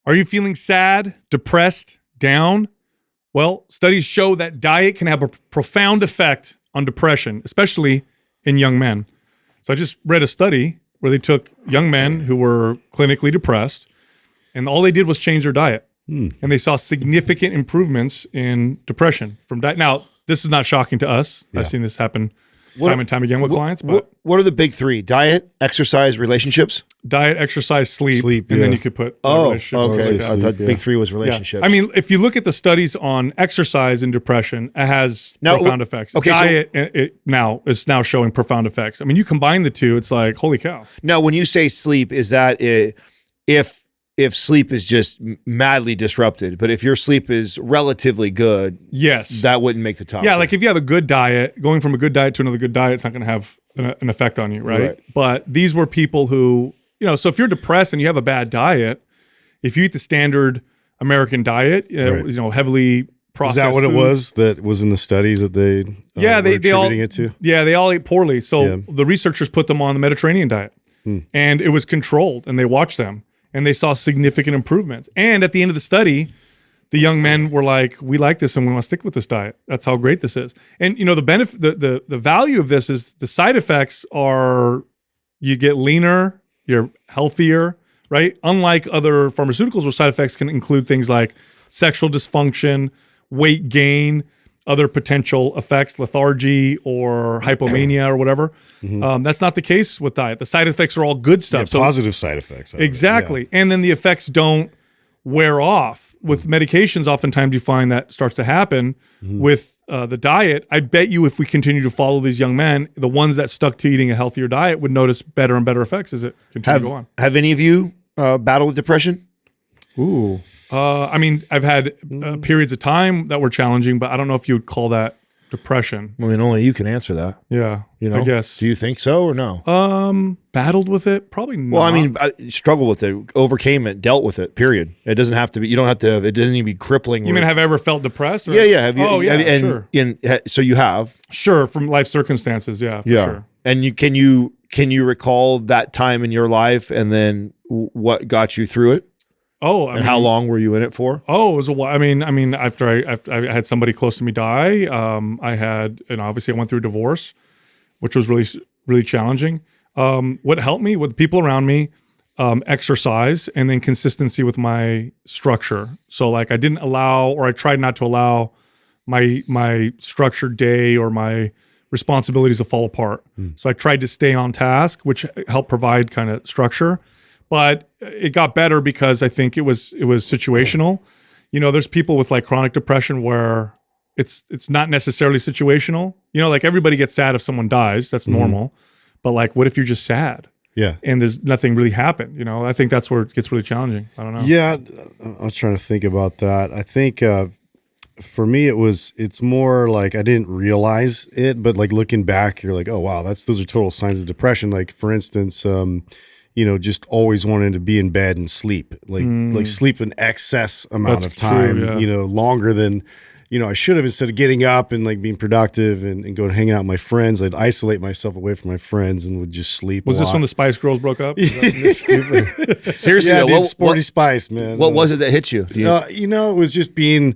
Are you feeling sad, depressed, down? Well, studies show that diet can have a profound effect on depression, especially in young men. So I just read a study where they took young men who were clinically depressed, and all they did was change their diet. And they saw significant improvements in depression from diet. Now, this is not shocking to us. I've seen this happen time and time again with clients. But what are the big three? Diet, exercise, relationships? Diet, exercise, sleep, and then you could put relationships. Okay. I thought big three was relationships. Yeah. I mean, if you look at the studies on exercise and depression, it has profound effects. Okay, diet is now showing profound effects. I mean, you combine the two, it's like, holy cow. Now, when you say sleep, is that if sleep is just madly disrupted, but if your sleep is relatively good, yes, that wouldn't make the top. Yeah, like if you have a good diet, going from a good diet to another good diet, it's not going to have an effect on you, right? But these were people who, so if you're depressed and you have a bad diet, if you eat the standard American diet, heavily processed. Is that what food, it was that was in the studies that they they all attributing it to? Yeah, they all ate poorly. So the researchers put them on the Mediterranean diet, and it was controlled, and they watched them. And they saw significant improvements. And at the end of the study, the young men were like, we like this and we want to stick with this diet. That's how great this is. And the benefit, the value of this is the side effects are you get leaner, you're healthier, right? Unlike other pharmaceuticals where side effects can include things like sexual dysfunction, weight gain, other potential effects, lethargy or hypomania or whatever. That's not the case with diet. The side effects are all good stuff. Yeah, positive side effects. Exactly. And then the effects don't wear off. With medications, oftentimes you find that starts to happen. With the diet, I bet you if we continue to follow these young men, the ones that stuck to eating a healthier diet would notice better and better effects as it continues to go on. Have any of you battled with depression? Ooh. I mean, I've had periods of time that were challenging, but I don't know if you would call that depression. I mean, only you can answer that. Yeah, I guess. Do you think so or no? Battled with it? Probably not. Well, I mean, I struggled with it, overcame it, dealt with it, period. It doesn't have to be, you don't have to, it doesn't even be crippling. You mean, have I ever felt depressed? Or? Yeah. Have you? Oh, yeah, sure. sure. So you have? Sure, from life circumstances, for sure. And can you recall that time in your life and then what got you through it? Oh, and how long were you in it for? Oh, it was a while. I mean, after I had somebody close to me die, I had, and obviously I went through a divorce, which was really, really challenging. What helped me with people around me, exercise, and then consistency with my structure. So like I didn't allow, or I tried not to allow my structured day or my responsibilities to fall apart. So I tried to stay on task, which helped provide kind of structure. But it got better because I think it was situational. There's people with like chronic depression where it's not necessarily situational. Like everybody gets sad if someone dies. That's normal. But like, what if you're just sad? Yeah. And there's nothing really happened. I think that's where it gets really challenging. I don't know. Yeah. I was trying to think about that. I think for me, it's more like I didn't realize it, but like looking back, you're like, oh, wow, those are total signs of depression. Like for instance, just always wanting to be in bed and sleep, like sleep an excess amount of time, true, longer than, I should have, instead of getting up and like being productive and going hanging out with my friends. I'd isolate myself away from my friends and would just sleep. Was this when the Spice Girls broke up? Stupid. Seriously, yeah, Sporty Spice, man. What was it that hit you? It was just being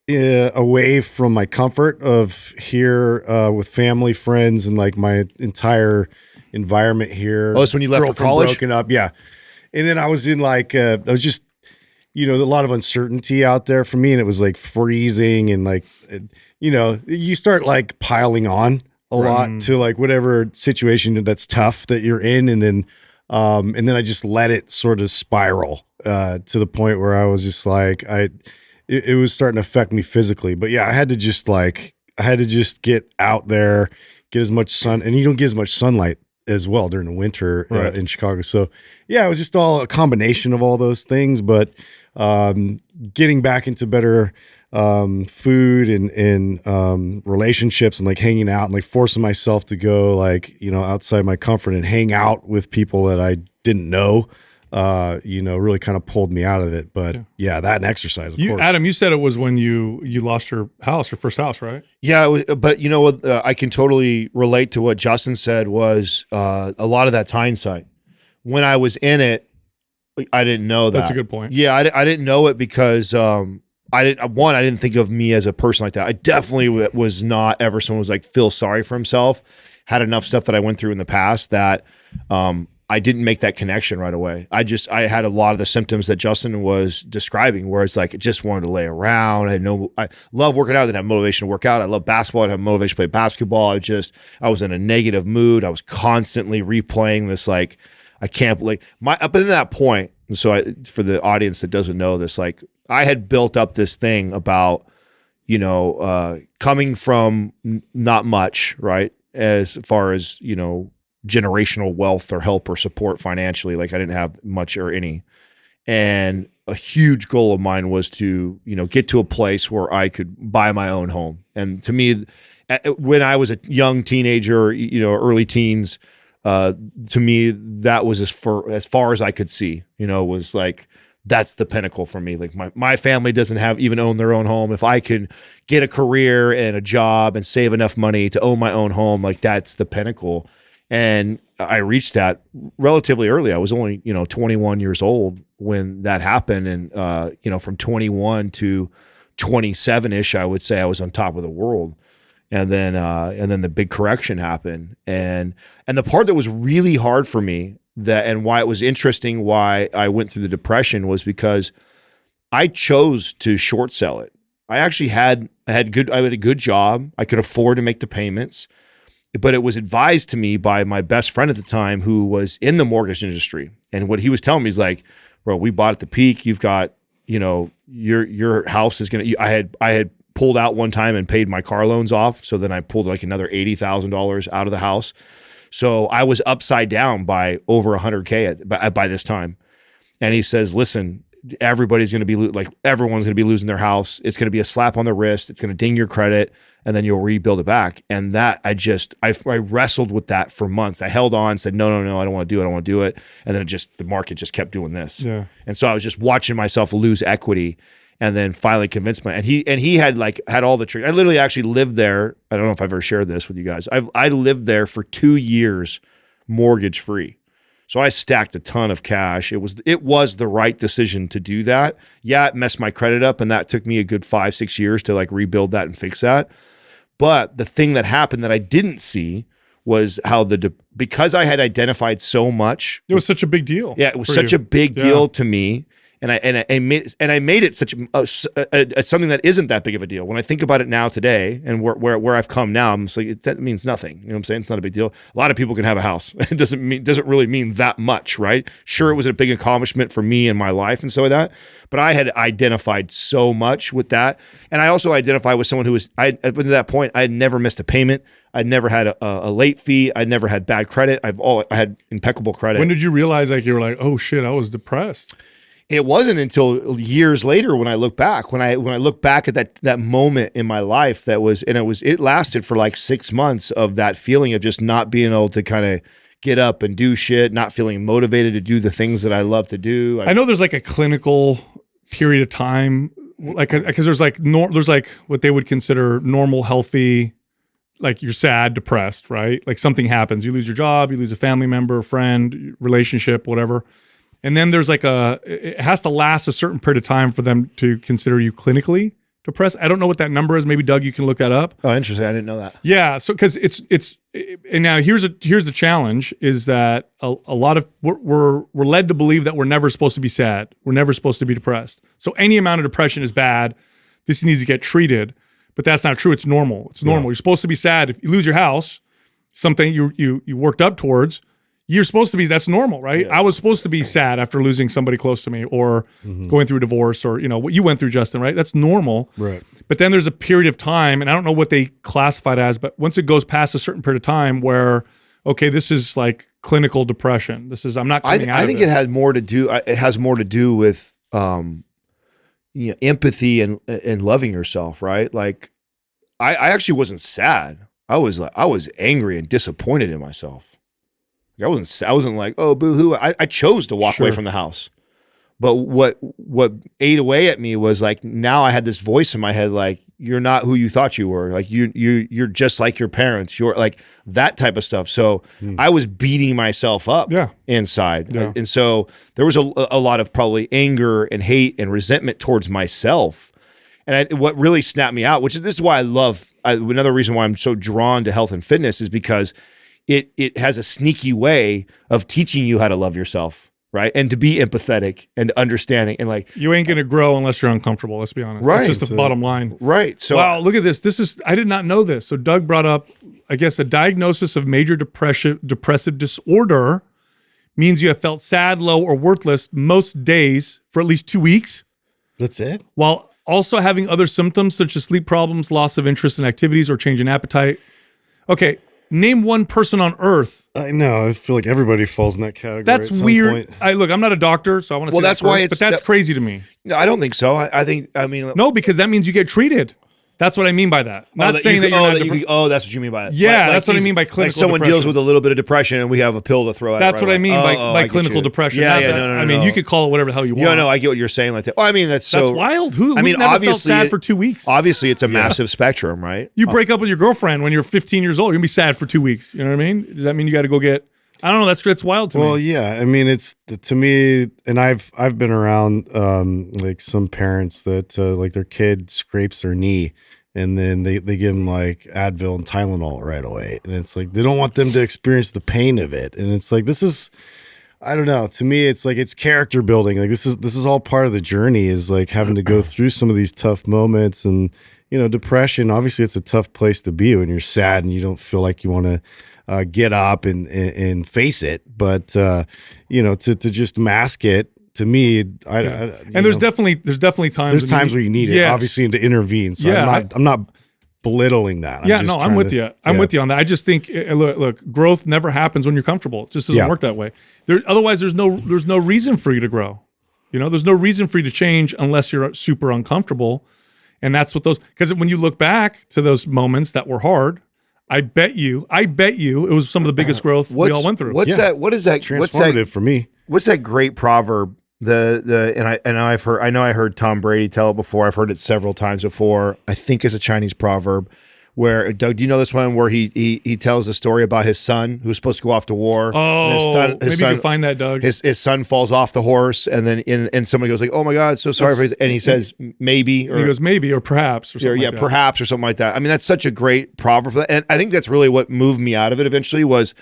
away from my comfort of here with family, friends, and like my entire environment here. Oh, that's when you left for college? Broken up, yeah. And then I was in like, I was just, a lot of uncertainty out there for me, and it was like freezing and like, you start like piling on a lot to like whatever situation that's tough that you're in, and then I just let it sort of spiral to the point where I was just like, it was starting to affect me physically. But yeah, I had to just get out there, get as much sun, and you don't get as much sunlight as well during the winter in Chicago. So yeah, it was just all a combination of all those things, but getting back into better food and relationships and like hanging out and like forcing myself to go like, outside my comfort and hang out with people that I didn't know, really kind of pulled me out of it. But yeah, that and exercise, of course. Adam, you said it was when you lost your first house, right? Yeah, but you know what? I can totally relate to what Justin said. Was a lot of that's hindsight. When I was in it, I didn't know that. That's a good point. Yeah, I didn't know it because I didn't think of me as a person like that. I definitely was not ever someone who was like feel sorry for himself. Had enough stuff that I went through in the past that I didn't make that connection right away. I had a lot of the symptoms that Justin was describing, where it's like I just wanted to lay around. I love working out. I didn't have motivation to work out. I love basketball. I didn't have motivation to play basketball. I was in a negative mood. I was constantly replaying this, like, I can't believe up until that point. And so for the audience that doesn't know this, like, I had built up this thing about, coming from not much, right? As far as, generational wealth or help or support financially. Like, I didn't have much or any. And a huge goal of mine was to, get to a place where I could buy my own home. And to me, when I was a young teenager, early teens, to me, that was as far as I could see, was like, that's the pinnacle for me. Like, my family doesn't even own their own home. If I can get a career and a job and save enough money to own my own home, like, that's the pinnacle. And I reached that relatively early. I was only, 21 years old when that happened. And, from 21 to 27-ish, I would say I was on top of the world. And then the big correction happened. And the part that was really hard for me, and why it was interesting, why I went through the depression, was because I chose to short sell it. I actually had a good job. I could afford to make the payments, but it was advised to me by my best friend at the time, who was in the mortgage industry. And what he was telling me is like, bro, we bought at the peak. You've got, your house is going to, I had pulled out one time and paid my car loans off. So then I pulled like another $80,000 out of the house. So I was upside down by over 100K by this time. And he says, listen, everybody's going to be everyone's going to be losing their house. It's going to be a slap on the wrist. It's going to ding your credit, and then you'll rebuild it back. And that I wrestled with that for months. I held on, said, no, I don't want to do it. I don't want to do it. And then the market just kept doing this. Yeah. And so I was just watching myself lose equity. And then finally convinced and he had all the tricks. I literally actually lived there. I don't know if I've ever shared this with you guys. I lived there for 2 years, mortgage free. So I stacked a ton of cash. It was the right decision to do that. Yeah, it messed my credit up, and that took me a good 5-6 years to like rebuild that and fix that. But the thing that happened that I didn't see was how because I had identified so much. It was such a big deal. Yeah, it was such a big deal to me. And I made it such something that isn't that big of a deal. When I think about it now today, and where I've come now, I'm just like, that means nothing. You know what I'm saying? It's not a big deal. A lot of people can have a house. It doesn't really mean that much, right? Sure, it was a big accomplishment for me in my life and so like that. But I had identified so much with that, and I also identified with someone who was. Up to that point, I had never missed a payment. I'd never had a late fee. I'd never had bad credit. I had impeccable credit. When did you realize you were like, oh shit, I was depressed? It wasn't until years later when I look back. When I look back at that moment in my life, it lasted for like 6 months of that feeling of just not being able to kind of get up and do shit, not feeling motivated to do the things that I love to do. I know there's like a clinical period of time, like, because there's like what they would consider normal, healthy, like you're sad, depressed, right? Like something happens, you lose your job, you lose a family member, friend, relationship, whatever. And then there's like it has to last a certain period of time for them to consider you clinically depressed. I don't know what that number is. Maybe Doug, you can look that up. Oh, interesting. I didn't know that. Yeah. So, cause and now here's the challenge is that a lot of, we're led to believe that we're never supposed to be sad. We're never supposed to be depressed. So any amount of depression is bad. This needs to get treated, but that's not true. It's normal. It's normal. Yeah. You're supposed to be sad. If you lose your house, something you worked up towards, you're supposed to be, that's normal, right? Yeah. I was supposed to be sad after losing somebody close to me or going through a divorce or, what you went through, Justin, right? That's normal. Right. But then there's a period of time, and I don't know what they classify it as, but once it goes past a certain period of time where, okay, this is like clinical depression. I'm not coming out of it. I think it has more to do with empathy and loving yourself, right? Like I actually wasn't sad. I was angry and disappointed in myself. I wasn't like, oh, boo-hoo. I chose to walk away from the house. But what ate away at me was like, now I had this voice in my head like, you're not who you thought you were. Like you're just like your parents. You're like that type of stuff. So I was beating myself up inside. Yeah. And so there was a lot of probably anger and hate and resentment towards myself. And what really snapped me out, this is why another reason why I'm so drawn to health and fitness is because it has a sneaky way of teaching you how to love yourself, right? And to be empathetic and understanding and like you ain't gonna grow unless you're uncomfortable. Let's be honest. Right. That's just the bottom line. Right. So wow, look at this. I did not know this. So Doug brought up, I guess, a diagnosis of major depressive disorder means you have felt sad, low, or worthless most days for at least 2 weeks. That's it. While also having other symptoms such as sleep problems, loss of interest in activities, or change in appetite. Okay. Name one person on earth. I know. I feel like everybody falls in that category. That's weird. I'm not a doctor, so I want to say that's why but that's crazy to me. No, I don't think so. I mean, no, because that means you get treated. That's what I mean by that. Not saying that you're not that's what you mean by that. Yeah, that's what I mean by clinical like someone depression. deals with a little bit of depression and we have a pill to throw at That's it what I mean by clinical depression. Yeah, I mean, you could call it whatever the hell you want. Yeah, no, I get what you're saying like that. Well, I mean, that's wild. Who's never felt sad for 2 weeks? Obviously, it's a massive spectrum, right? You break up with your girlfriend when you're 15 years old, you're going to be sad for 2 weeks. You know what I mean? Does that mean you got to go get... I don't know. That's wild to me. Well, yeah. I mean, it's to me, and I've been around like some parents that like their kid scrapes their knee, and then they give them like Advil and Tylenol right away, and it's like they don't want them to experience the pain of it, and it's like this is, I don't know. To me, it's like it's character building. Like this is all part of the journey. Is like having to go through some of these tough moments, and depression. Obviously, it's a tough place to be when you're sad and you don't feel like you want to get up and face it. But to just mask it, to me, there's definitely times. There's times where you need it, obviously, and to intervene. So I'm not belittling that. I'm with you. I'm with you on that. I just think, look, growth never happens when you're comfortable. It just doesn't work that way. Otherwise, there's no reason for you to grow. There's no reason for you to change unless you're super uncomfortable. And that's what because when you look back to those moments that were hard, I bet you it was some of the biggest growth we all went through. What is that? Transformative for me. What's that great proverb? I know I heard Tom Brady tell it before. I've heard it several times before. I think it's a Chinese proverb where, Doug, do you know this one where he tells a story about his son who's supposed to go off to war? Oh, maybe you can find that, Doug. His son falls off the horse, and then and somebody goes like, "Oh my God, so sorry for his," and he says maybe, or he goes maybe or perhaps, or something like that. Perhaps or something like that. I mean, that's such a great proverb for that, and I think that's really what moved me out of it. Eventually, was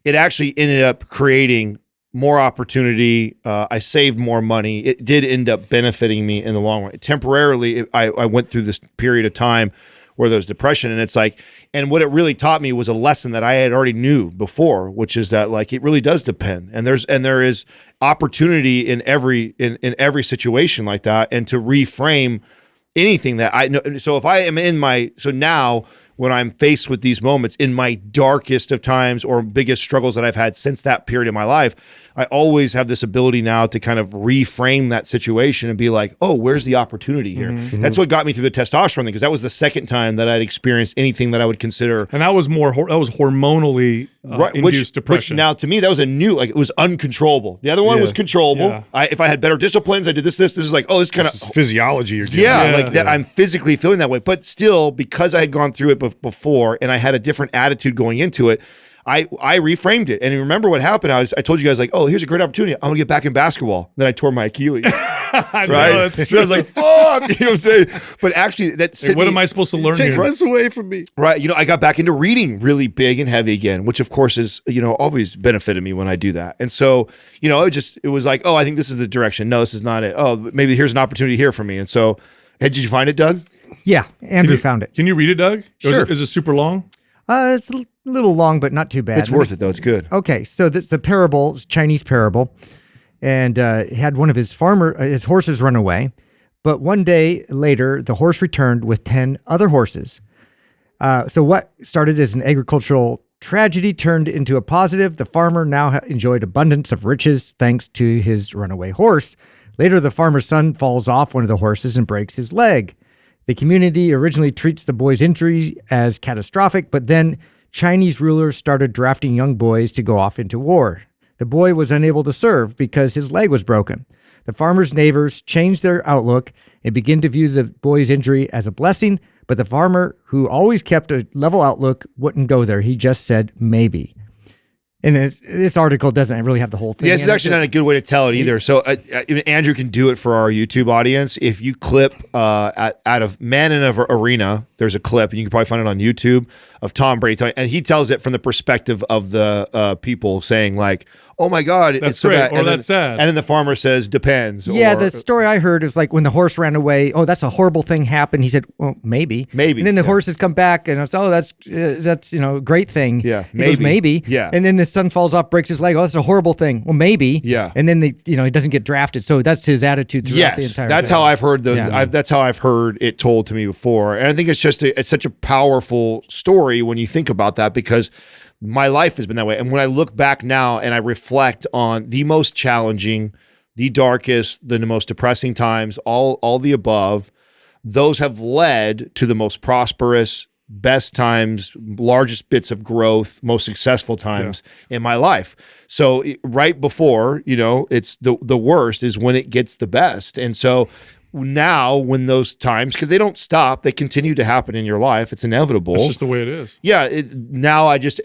it actually ended up creating more opportunity. I saved more money. It did end up benefiting me in the long run. Temporarily, I went through this period of time where there was depression, and it's like, and what it really taught me was a lesson that I had already knew before, which is that like it really does depend, and there is opportunity in every situation like that, and to reframe anything that I know. So if I am now when I'm faced with these moments in my darkest of times or biggest struggles that I've had since that period of my life, I always have this ability now to kind of reframe that situation and be like, oh, where's the opportunity here? Mm-hmm. That's what got me through the testosterone thing, because that was the second time that I'd experienced anything that I would consider. And that was hormonally induced depression. Which now to me, that was it was uncontrollable. The other one was controllable. Yeah. If I had better disciplines, I did this. This is like, oh, this kind of physiology. You're doing. Like that. I'm physically feeling that way, but still, because I had gone through it before and I had a different attitude going into it, I reframed it. And remember what happened? I told you guys like, oh, here's a great opportunity. I'm gonna get back in basketball. Then I tore my Achilles. Right? I was like, fuck. You know what I'm saying? But actually, what am I supposed to learn here? Take this away from me. Right. I got back into reading really big and heavy again, which of course is, always benefited me when I do that. And so, it was like, oh, I think this is the direction. No, this is not it. Oh, maybe here's an opportunity here for me. And so, did you find it, Doug? Yeah, Andrew found it. Can you read it, Doug? Sure. Is it super long? It's a little long, but not too bad. It's worth it, though. It's good. Okay, so it's a parable, it's a Chinese parable, and had one of his horses run away. But one day later, the horse returned with 10 other horses. So what started as an agricultural tragedy turned into a positive. The farmer now enjoyed abundance of riches thanks to his runaway horse. Later, the farmer's son falls off one of the horses and breaks his leg. The community originally treats the boy's injury as catastrophic, but then Chinese rulers started drafting young boys to go off into war. The boy was unable to serve because his leg was broken. The farmer's neighbors changed their outlook and began to view the boy's injury as a blessing, but the farmer, who always kept a level outlook, wouldn't go there. He just said maybe. And this article doesn't really have the whole thing. Yeah, this is actually not a good way to tell it either. So Andrew can do it for our YouTube audience. If you clip out of Man in an Arena, there's a clip, and you can probably find it on YouTube, of Tom Brady telling, and he tells it from the perspective of the people saying like, "Oh my God, That's it's so great," bad," or and "That's sad." And then the farmer says, "Depends." Yeah, or, the story I heard is like when the horse ran away. Oh, that's a horrible thing happened. He said, "Well, maybe." Maybe, And then the yeah. horses come back, and it's that's a great thing. Yeah, He goes, maybe. Yeah. And then the son falls off, breaks his leg. Oh, that's a horrible thing. Well, maybe. Yeah. And then he doesn't get drafted. So that's his attitude throughout the Yes, entire. that's thing. how I've heard Yeah. that's how I've heard it told to me before, and I think it's just it's such a powerful story when you think about that, because my life has been that way. And when I look back now and I reflect on the most challenging, the darkest, the most depressing times, all the above, those have led to the most prosperous, best times, largest bits of growth, most successful times in my life. So right before, it's the worst is when it gets the best. And so now when those times, because they don't stop, they continue to happen in your life. It's inevitable. It's just the way it is. Yeah. Now I just,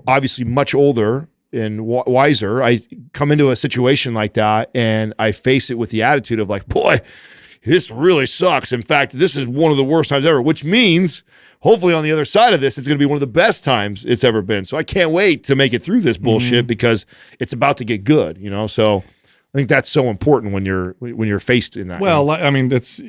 obviously much older and wiser, I come into a situation like that and I face it with the attitude of like, boy, this really sucks. In fact, this is one of the worst times ever, which means hopefully on the other side of this, it's going to be one of the best times it's ever been. So I can't wait to make it through this bullshit because it's about to get good, So I think that's so important when you're faced in that. Well, I mean, it's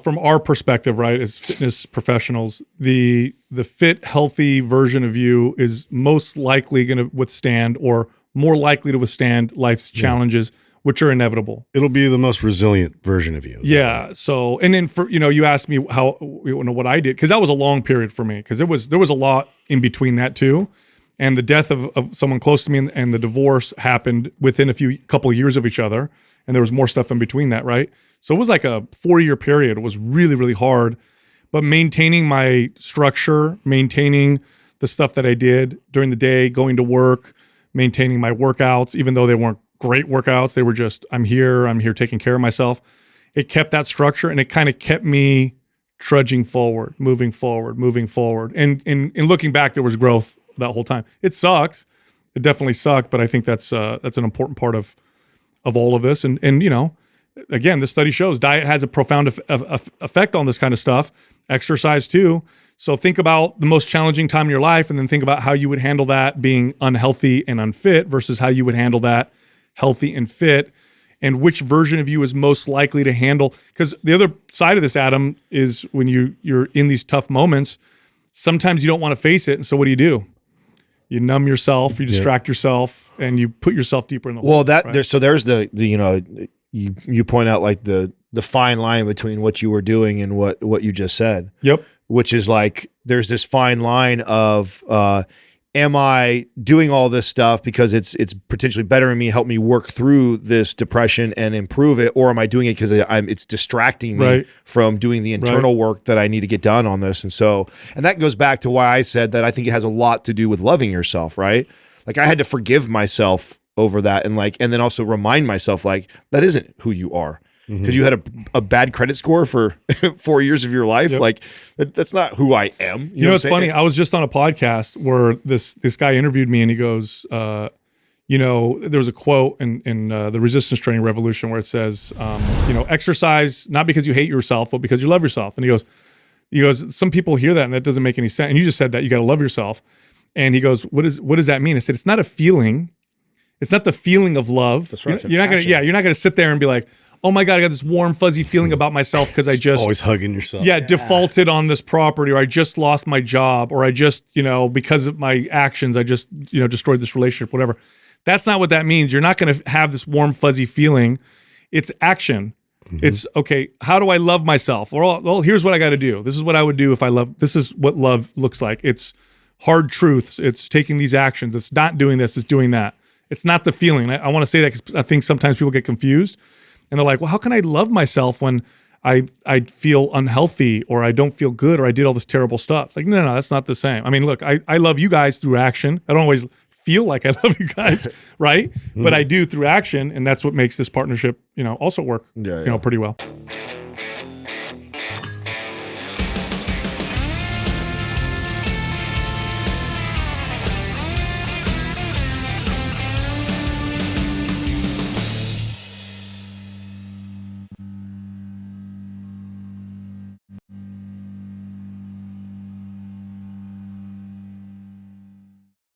from our perspective, right, as fitness professionals, the fit, healthy version of you is most likely going to withstand, or more likely to withstand, life's challenges, which are inevitable. It'll be the most resilient version of you. Yeah. So, and then for you asked me how what I did, because that was a long period for me, because there was a lot in between that too. And the death of someone close to me and the divorce happened within couple of years of each other. And there was more stuff in between that, right? So it was like a 4-year period. It was really, really hard. But maintaining my structure, maintaining the stuff that I did during the day, going to work, maintaining my workouts, even though they weren't great workouts, they were just, I'm here taking care of myself. It kept that structure, and it kind of kept me trudging forward, moving forward. And in looking back, there was growth that whole time. It sucks. It definitely sucked, but I think that's an important part of all of this. And again, the study shows diet has a profound effect on this kind of stuff. Exercise too. So think about the most challenging time in your life, and then think about how you would handle that being unhealthy and unfit versus how you would handle that healthy and fit, and which version of you is most likely to handle. Because the other side of this, Adam, is when you're in these tough moments, sometimes you don't want to face it. And so what do? You numb yourself, you distract yourself, and you put yourself deeper in the hole. Well, right? there's the you point out like the fine line between what you were doing and what you just said. Yep. Which is like there's this fine line of am I doing all this stuff because it's potentially bettering me, help me work through this depression and improve it, or am I doing it because it's distracting me from doing the internal work that I need to get done on this? And that goes back to why I said that I think it has a lot to do with loving yourself, right? Like I had to forgive myself over that, and then also remind myself like that isn't who you are. Because you had a bad credit score for 4 years of your life. Yep. Like that's not who I am. You know what's funny? I was just on a podcast where this guy interviewed me, and he goes, there was a quote in the resistance training revolution where it says, exercise not because you hate yourself, but because you love yourself. And he goes, some people hear that and that doesn't make any sense. And you just said that you got to love yourself. And he goes, what does that mean? I said, it's not a feeling. It's not the feeling of love. That's right. You're not gonna sit there and be like, oh my God, I got this warm, fuzzy feeling about myself because I just always hugging yourself. Yeah, defaulted on this property, or I just lost my job, or I just, because of my actions, I just, destroyed this relationship, whatever. That's not what that means. You're not going to have this warm, fuzzy feeling. It's action. It's, okay, how do I love myself? Well, here's what I got to do. This is what I would do if I love. This is what love looks like. It's hard truths. It's taking these actions. It's not doing this. It's doing that. It's not the feeling. I want to say that because I think sometimes people get confused. And they're like, well, how can I love myself when I feel unhealthy, or I don't feel good, or I did all this terrible stuff? It's like, no, that's not the same. I mean, look, I love you guys through action. I don't always feel like I love you guys, right? But I do through action, and that's what makes this partnership, also work, Yeah, yeah. pretty well.